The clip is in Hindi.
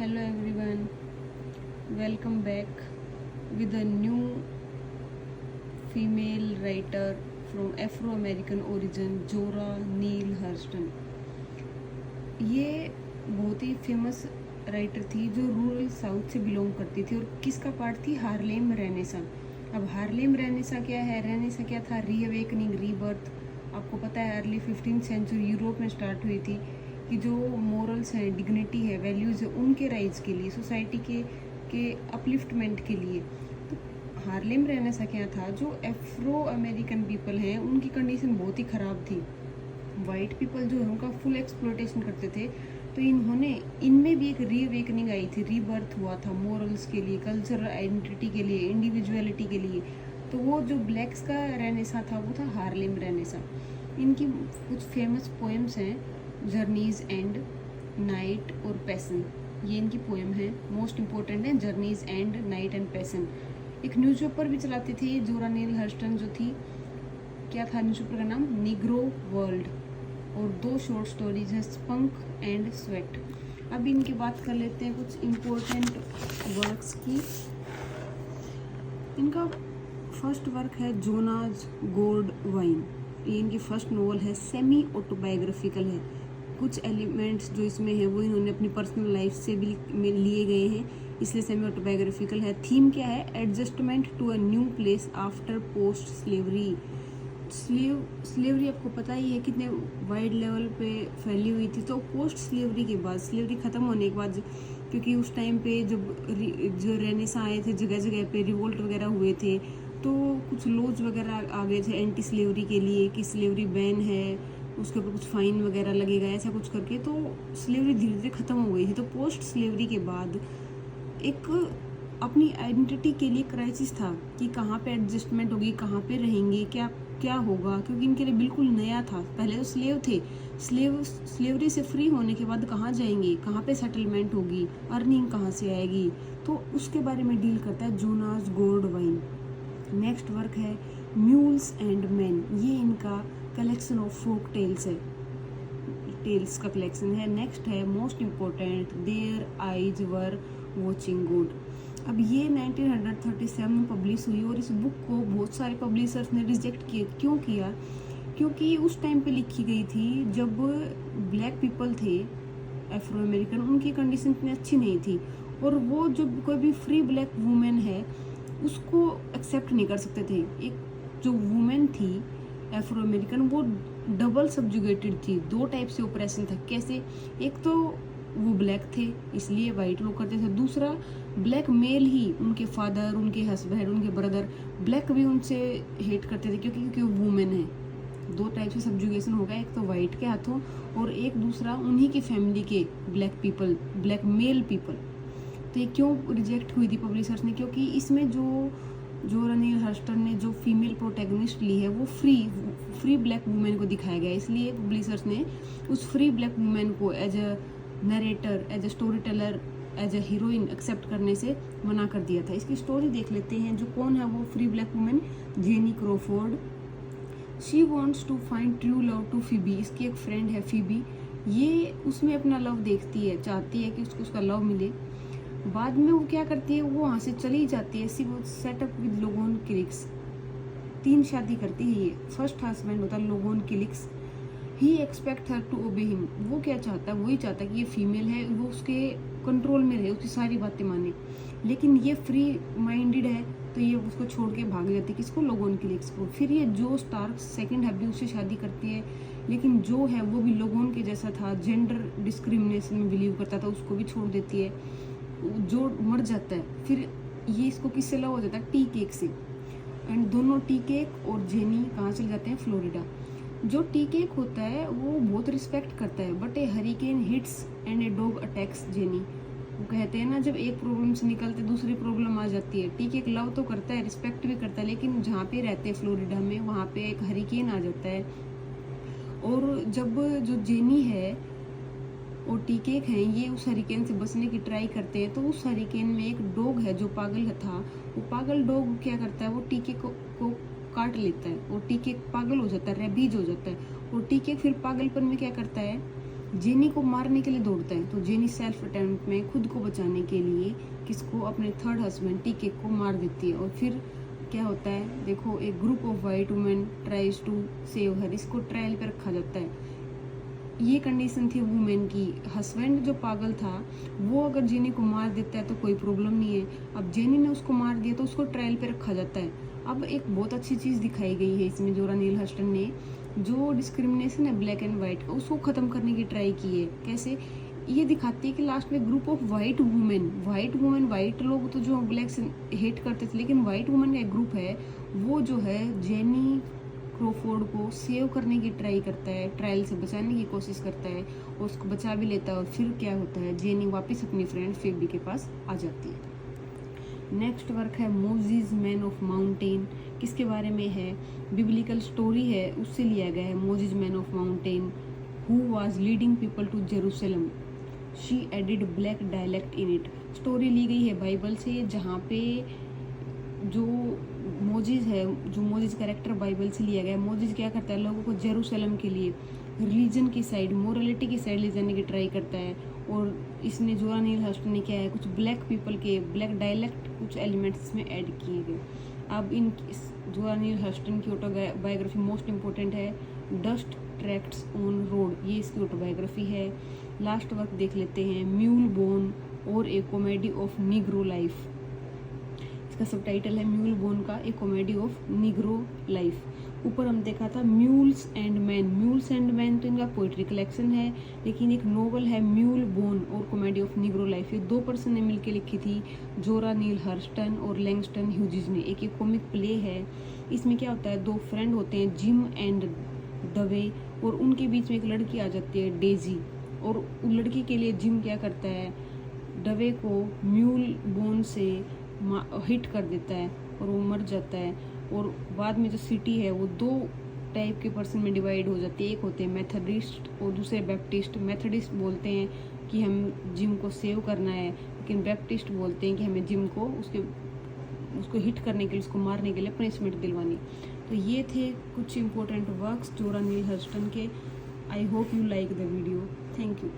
Hello everyone, welcome back with a new female writer from Afro-American origin, जोरा नील हर्स्टन। ये बहुत ही फेमस राइटर थी जो रूरल साउथ से बिलोंग करती थी और किसका पार्ट थी? Harlem Renaissance. अब हार्लेम रेनेसा क्या है? रेनेसा क्या था? Reawakening, rebirth. आपको पता है अर्ली 15th सेंचुरी यूरोप में स्टार्ट हुई थी कि जो मोरल्स हैं, डिग्निटी है, वैल्यूज़ है, उनके राइज के लिए, सोसाइटी के अपलिफ्टमेंट के लिए। तो हार्लेम रेनेसा क्या था? जो एफ्रो अमेरिकन पीपल हैं उनकी कंडीशन बहुत ही ख़राब थी। वाइट पीपल जो है उनका फुल एक्सप्लोटेशन करते थे। तो इनमें भी एक रीअवेकनिंग आई थी, रीबर्थ हुआ था मोरल्स के लिए, कल्चरल आइडेंटिटी के लिए, इंडिविजुअलिटी के लिए। तो वो जो ब्लैक्स का रेनेसा था वो था हार्लेम रेनेसा। इनकी कुछ फेमस पोएम्स हैं, जर्नीज एंड, नाइट और पैसन। ये इनकी पोएम है, मोस्ट इम्पोर्टेंट है journeys and, night and passion. एक न्यूज़पेपर भी चलाती थी जोरा नील हर्स्टन जो थी। क्या था न्यूज़पेपर का नाम? Negro world. और 2 शॉर्ट स्टोरीज हैं, स्पंक एंड स्वेट। अब इनकी बात कर लेते हैं कुछ इम्पोर्टेंट वर्क्स की। इनका फर्स्ट वर्क है जोनास गोल्ड वाइन। ये इनकी फर्स्ट नॉवल है, सेमी ऑटोबायोग्राफिकल है। कुछ एलिमेंट्स जो इसमें है वो इन्होंने अपनी पर्सनल लाइफ से भी लिए गए हैं, इसलिए सेमी ऑटोबायोग्राफिकल है। थीम क्या है? Adjustment to a new place after post slavery. Slavery आपको पता ही है कितने वाइड लेवल पे फैली हुई थी। तो पोस्ट स्लेवरी के बाद, स्लेवरी ख़त्म होने के बाद, क्योंकि उस टाइम पे जब जो रेनेसा आए थे, जगह जगह पे रिवोल्ट वगैरह हुए थे, तो कुछ लॉज वगैरह आ गए थे एंटी स्लेवरी के लिए कि स्लेवरी बैन है, उसके ऊपर कुछ फाइन वगैरह लगेगा, ऐसा कुछ करके। तो स्लेवरी धीरे धीरे ख़त्म हो गई थी। तो पोस्ट स्लेवरी के बाद एक अपनी आइडेंटिटी के लिए क्राइसिस था कि कहाँ पे एडजस्टमेंट होगी, कहाँ पे रहेंगे, क्या क्या होगा, क्योंकि इनके लिए बिल्कुल नया था। पहले तो स्लेव थे, स्लेवरी से फ्री होने के बाद कहाँ जाएंगे, कहाँ पे सेटलमेंट होगी, अर्निंग कहाँ से आएगी, तो उसके बारे में डील करता है Jonas gold wine. Next work है म्यूल्स एंड मैन। ये इनका कलेक्शन ऑफ फोक टेल्स है, टेल्स का कलेक्शन है। नेक्स्ट है most important, their eyes were watching good. अब ये 1937 में पब्लिश हुई और इस बुक को बहुत सारे पब्लिशर्स ने रिजेक्ट किया। क्यों किया? क्योंकि उस टाइम पे लिखी गई थी जब ब्लैक पीपल थे, एफ्रो अमेरिकन, उनकी कंडीशन इतनी अच्छी नहीं थी और वो जो कोई भी फ्री ब्लैक वुमेन है उसको एक्सेप्ट नहीं कर सकते थे। एक जो वुमेन थी एफ्रो अमेरिकन, वो डबल सब्जुगेटेड थी, 2 टाइप से ऑपरेशन था। कैसे? एक तो वो ब्लैक थे इसलिए वाइट लोग करते थे, दूसरा ब्लैक मेल ही, उनके फादर, उनके हस्बैंड, उनके ब्रदर ब्लैक भी उनसे हेट करते थे क्योंकि वो वुमेन है। 2 टाइप से सब्जुगेशन होगा, एक तो वाइट के हाथों और एक दूसरा उन्हीं की फैमिली के black people, black male people. तो ये क्यों रिजेक्ट हुई थी पब्लिशर्स ने? क्योंकि इसमें जोरा नील हर्स्टन ने जो फीमेल प्रोटैगनिस्ट ली है वो फ्री ब्लैक वुमेन को दिखाया गया, इसलिए पब्लिशर्स ने उस फ्री ब्लैक वुमेन को as a narrator, as a story teller, as a heroine accept करने से मना कर दिया था। इसकी स्टोरी देख लेते हैं। जो कौन है वो free black women? Jenny Crawford. She wants to find true love to Phoebe. इसकी एक फ्रेंड है फीबी, ये उसमें अपना लव देखती है, चाहती है कि उसको उसका लव मिले। बाद में वो क्या करती है, वो वहाँ से चली जाती है। सी वो सेटअप विद लोगोन किलिक्स। 3 शादी करती है ये। फर्स्ट हस्बैंड होता है लोगोन किलिक्स। He expect her to obey him. वो क्या चाहता है? वही चाहता है कि ये फीमेल है, वो उसके कंट्रोल में रहे, उसकी सारी बातें माने। लेकिन ये फ्री माइंडेड है तो ये उसको छोड़ के भाग जाती है। किसको? लोगोन किलिक्स को। फिर ये जो स्टार्क सेकंड है भी उससे शादी करती है, लेकिन जो है वो भी लोगोन के जैसा था, जेंडर डिस्क्रिमिनेशन में बिलीव करता था, उसको भी छोड़ देती है, जो मर जाता है। फिर ये इसको किससे लव हो जाता है? टी केक से। एंड दोनों, टी केक और जेनी, कहाँ चले जाते हैं? फ्लोरिडा। जो टी केक होता है वो बहुत रिस्पेक्ट करता है, but A hurricane hits and a dog attacks jenny. वो कहते हैं ना, जब एक प्रॉब्लम से निकलते दूसरी प्रॉब्लम आ जाती है। टी केक लव तो करता है, रिस्पेक्ट भी करता है, लेकिन जहाँ पे रहते हैं फ्लोरिडा में, वहाँ पे एक हरिकेन आ जाता है। और जब जो जेनी है और टी केक हैं, ये उस हरिकेन से बचने की ट्राई करते हैं, तो उस हरिकेन में एक डॉग है जो पागल था। वो पागल डॉग क्या करता है? वो टी केक को काट लेता है और टी केक पागल हो जाता है, रेबीज हो जाता है। और टी केक फिर पागलपन में क्या करता है? जेनी को मारने के लिए दौड़ता है। तो जेनी सेल्फ अटेम्प्ट में खुद को बचाने के लिए किसको, अपने थर्ड हस्बैंड टीके को मार देती है। और फिर क्या होता है, देखो, एक group of white women tries to save her, इसको ट्रायल पे रखा जाता है। ये कंडीशन थी वुमेन की, हस्बैंड जो पागल था वो अगर जेनी को मार देता है तो कोई प्रॉब्लम नहीं है, अब जेनी ने उसको मार दिया तो उसको ट्रायल पे रखा जाता है। अब एक बहुत अच्छी चीज़ दिखाई गई है इसमें, जोरा नील हस्टन ने जो डिस्क्रिमिनेशन है ब्लैक एंड वाइट का, उसको ख़त्म करने की ट्राई की है। कैसे, ये दिखाती है कि लास्ट में group of white women, white लोग तो जो ब्लैक से हेट करते थे, लेकिन वाइट वुमेन का एक ग्रुप है वो जो है जेनी क्रोफोर्ड को सेव करने की ट्राई करता है, ट्रायल से बचाने की कोशिश करता है और उसको बचा भी लेता है। और फिर क्या होता है, जेनी वापस अपनी फ्रेंड फेबी के पास आ जाती है। नेक्स्ट वर्क है मोजिस मैन ऑफ माउंटेन। किसके बारे में है, बिब्लिकल स्टोरी है, उससे लिया गया है। Moses man of mountain who was leading people to Jerusalem, she added black dialect in it. Story ली गई है बाइबल से, जहाँ पे जो मोजिस है, जो मोजिस कैरेक्टर बाइबल से लिया गया है। मोजिस क्या करता है, लोगों को जेरूसलम के लिए रिलीजन की साइड, मोरालिटी की साइड ले जाने की ट्राई करता है। और इसने जोरा नील हस्टन ने क्या है, कुछ ब्लैक पीपल के ब्लैक डायलेक्ट कुछ एलिमेंट्स में ऐड किए गए। अब इन जोरा नील हस्टन की ऑटोबायोग्राफी मोस्ट इंपॉर्टेंट है, डस्ट ट्रैक्ट्स ऑन रोड, ये इसकी ऑटोबायोग्राफी है। लास्ट वर्क देख लेते हैं, म्यूल बोन और ए कॉमेडी ऑफ निग्रो लाइफ। इसका सबटाइटल है म्यूल बोन का ए कॉमेडी ऑफ निग्रो लाइफ। ऊपर हम देखा था म्यूल्स एंड मैन तो इनका पोइट्री कलेक्शन है, लेकिन एक नोवेल है म्यूल बोन और कॉमेडी ऑफ निग्रो लाइफ, ये 2 पर्सन ने मिलकर लिखी थी, जोरा नील हस्टन और लैंगस्टन ह्यूजेस ने। एक ये कॉमिक प्ले है। इसमें क्या होता है, 2 फ्रेंड होते हैं, जिम एंड दवे, और उनके बीच में एक लड़की आ जाती है, डेजी। और उस लड़की के लिए जिम क्या करता है, दवे को म्यूल बोन से हिट कर देता है और वो मर जाता है। और बाद में जो सिटी है वो 2 टाइप के पर्सन में डिवाइड हो जाती है, एक होते हैं मेथडिस्ट और दूसरे बैप्टिस्ट। मेथडिस्ट बोलते हैं कि हम जिम को सेव करना है, लेकिन बैप्टिस्ट बोलते हैं कि हमें जिम को उसको हिट करने के लिए, उसको मारने के लिए पनिशमेंट दिलवानी। तो ये थे कुछ इंपॉर्टेंट वर्क्स जोरा नील हस्टन के। I hope you like the video. Thank you.